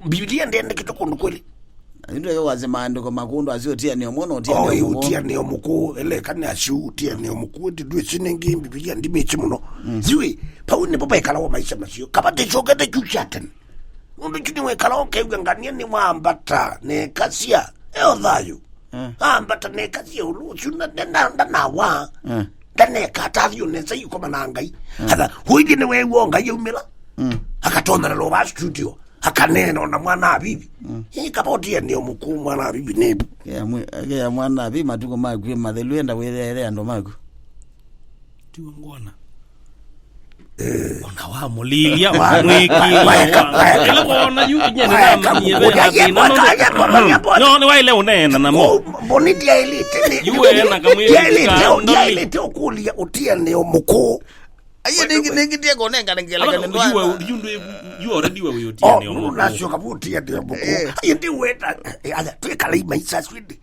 Biblia ndiye kitokondo kweli. Ndio waze maandiko makundu asiotia ni omono otia ni omuko. Otia ni omuko ele kana ashu tia ni omuko ndwe sinengi Biblia ndimeche muno. Ziwe pauni papa ikalawo maisha masio. Kabate chokete chuchaten. Undu chini wekalawo keugangania ni mwambata ne kasia. Thayo. Ambata ne kasia uluchu na wa. Dane katavyo ne sayi kwa manangai. Hada huidi ne wewonga yumila. Akatona lo ba studio. Akaneno na mwana abibi. Kapotia ni omuku mwana abibi nebu. Ya mwana abibi matuko magwe matheluenda wethere ando magu. Tiwa ngona. Ona wa mulilia wa mwiki. Ela bona yu nyene na mnyebe. No ni waile unena na mo. Boniti ya elite. Yu ena kamwe. Ya elite okulia utia ni omuku. Aye ningi tie konenga ngeleka ndo. You already were you tie ni omuku. Unashoka buti ya omuku. Aye ndi weta. Ala tuekala maisha swidi.